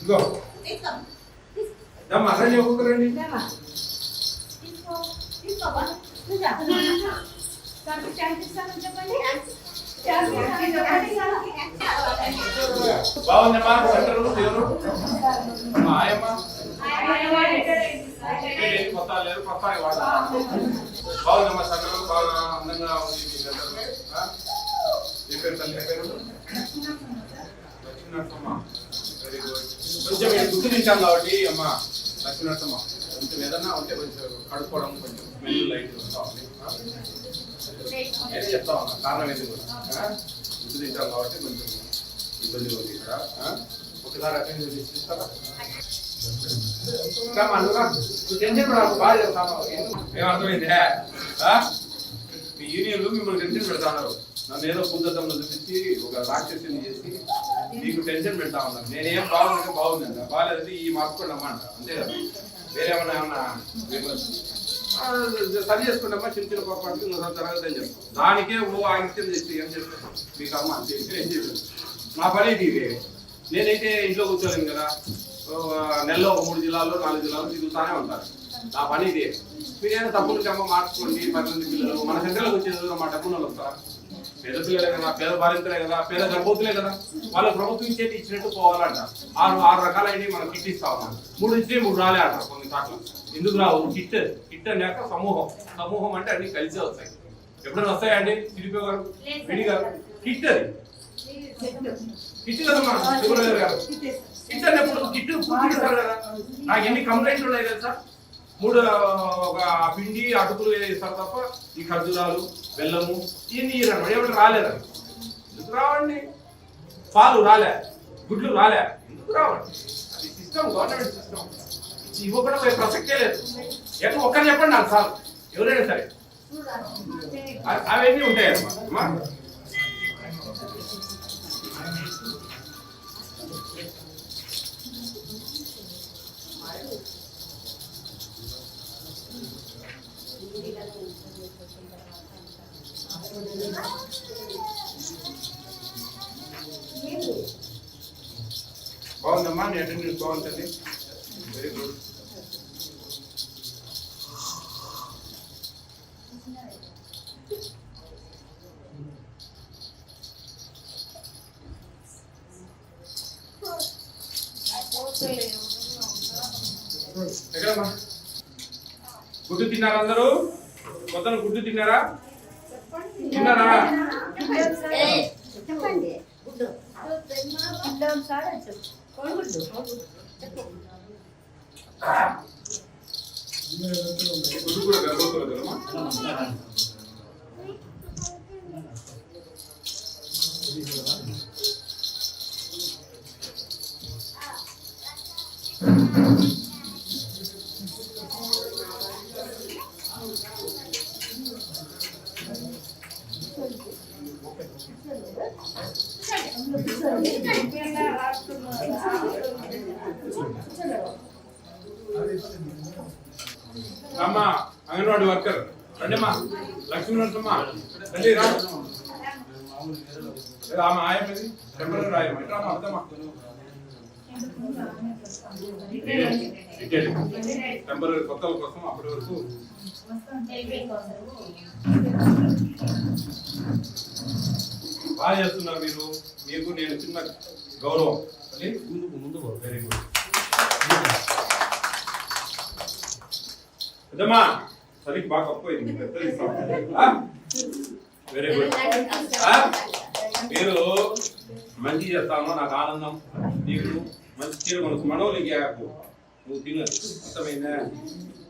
ఇగో దమ్మా రండి ఒక్కొక్కరండి. బాగుందమ్మా సెంటర్ ఎవరు ఆయమ్మా కొత్త లేదు కొత్త బాగుందమ్మా సెంటర్ బాగా అందంగా ఉంది. ఏ పేరు తల్లి పేరు లక్ష్మీనరసమ్మ. Very good. కొంచెం గుర్తు తింటాం కాబట్టి అమ్మ లక్ష్మీనరసమ్మ కొంచెం ఏదన్నా ఉంటే కొంచెం కడుక్కోవడం కొంచెం స్మెల్ లైట్ వస్తా ఉంది. ఏది చెప్తా ఉన్నా కారణం ఏది కూడా గుర్తు తింటాం కాబట్టి కొంచెం ఇబ్బంది ఉంది ఇక్కడ. ఒకసారి అటెండ్ చేస్తారా టెన్షన్ బాగా చెప్తాను. ఏమర్థమైంది మీ యూనియన్లు మిమ్మల్ని టెన్షన్ పెడతాన్నారు. నన్ను ఏదో భూతత్వంలో చూపించి ఒక రాక్షసిని చేసి మీకు టెన్షన్ పెడతా ఉన్నాను. నేనేం బాగుందంటే బాగుందంట, బాగాలేదంటే ఈ మార్చుకోండి అమ్మా అంట. అంతే కదా, వేరే ఏమన్నా సరి చేసుకుంటామా చిన్న చిన్న పొరపాటు ఇంకోసారి జరగదు అని చెప్తాం. దానికే ఆగిత్యం చేసి ఏం చెప్తాను మీకు అమ్మ అంతే ఏం చేశాను. నా పని ఇది. నేనైతే ఇంట్లో కూర్చోలేను కదా, నెలలో 3 జిల్లాల్లో 4 జిల్లాల్లో తిరుగుతానే ఉంటాను. నా పని ఇదే. మీరేమైనా తప్పులు అమ్మ మార్చుకోండి. 10 మంది పిల్లలు మన సెంటర్లోకి వచ్చేది మా డబ్బులు వస్తారా? పేద పిల్లలే కదా, పేద బాలింతలే కదా, పేద గర్భవతులే కదా, వాళ్ళ ప్రభుత్వం ఇచ్చేది ఇచ్చినట్టు పోవాలంట. 6 రకాలైనవి మనం కిట్ ఇస్తా ఉన్నాం. 3 ఇచ్చి 3 రాలే అంటారు కొన్ని చోట్ల. ఎందుకు రావు? కిట్ అన్నాక సమూహం అంటే అన్ని కలిసే వస్తాయి. ఎప్పుడైనా వస్తాయండి సిరిపి గారు విడి గారు? కిట్ అది కిట్ కదమ్మా శివరాజు గారు. కిట్ అన్నప్పుడు కిట్ పూర్తి ఇస్తారు కదా. నాకు ఎన్ని కంప్లైంట్లు ఉన్నాయి తెలుసా? 3 ఒక పిండి అటుకులు ఇస్తారు తప్ప ఈ ఖర్జూరాలు బెల్లము ఇవన్నీ ఇరన్నమాట. ఏమంటే రాలేదా? ఎందుకు రావండి? పాలు రాలే, గుడ్లు రాలే, ఎందుకు రావండి? అది సిస్టమ్, గవర్నమెంట్ సిస్టమ్. ఇవ్వకుండా ప్రసక్తే లేదు. ఎక్కడ ఒక్కరు చెప్పండి నాకు చాలు, ఎవరైనా సరే. అవన్నీ ఉంటాయమ్మా. బాగుందమ్మా, నీ అటెండెన్స్ బాగుంటుంది. Very good. ఎక్కడమ్మా గుడ్డు తిన్నారా అందరూ? మొత్తం గుడ్డు తిన్నారా? తిన్నారా? గుడ్డు కూడా గర్భవతులు కదమ్మా. అమ్మా అంగన్వాడీ వర్కర్ రండిమ్మా. లక్ష్మీనరసమ్మ రండి రా. ఆమె ఆయమ్మది టెంపరీ రాయమ్మ ఇట్రామా అర్థమా. టెంపరీ కొత్తల కోసం అప్పటి వరకు బాగా చేస్తున్నారు మీరు. మీకు నేను చిన్న గౌరవం. ముందు వెరీ గుడ్. అదమ్మా సరికి బాగా కప్పోయింది. Very good. మీరు మంచి చేస్తాను, నాకు ఆనందం. నీకు మంచి చీర కొనుక్కు మనోళ్ళకి నువ్వు తిను, అర్థమైందా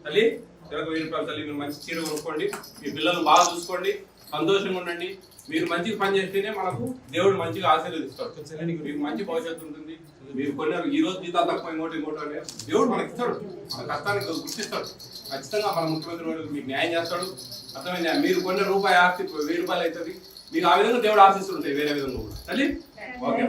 తల్లి? 20,000 రూపాయలు తల్లి. మీరు మంచి చీర కొనుక్కోండి, మీ పిల్లలు బాగా చూసుకోండి, సంతోషంగా ఉండండి. మీరు మంచిగా పని చేస్తేనే మనకు దేవుడు మంచిగా ఆశీర్వదిస్తాడు. మీకు మంచి భవిష్యత్తు ఉంటుంది. మీరు కొన్నారు ఈ రోజు జీతాలు తక్కువ ఇంకోటి అనే దేవుడు మనకి ఇస్తాడు. మన కష్టానికి గుర్తిస్తాడు. ఖచ్చితంగా మన ముఖ్యమంత్రి మీకు న్యాయం చేస్తాడు. అర్థమైందా? మీరు కొన్న రూపాయి ఆస్తి 1000 రూపాయలు అవుతుంది. మీకు ఆ విధంగా దేవుడు ఆశిస్తుంటాయి వేరే విధంగా కూడా. తల్లి ఓకే.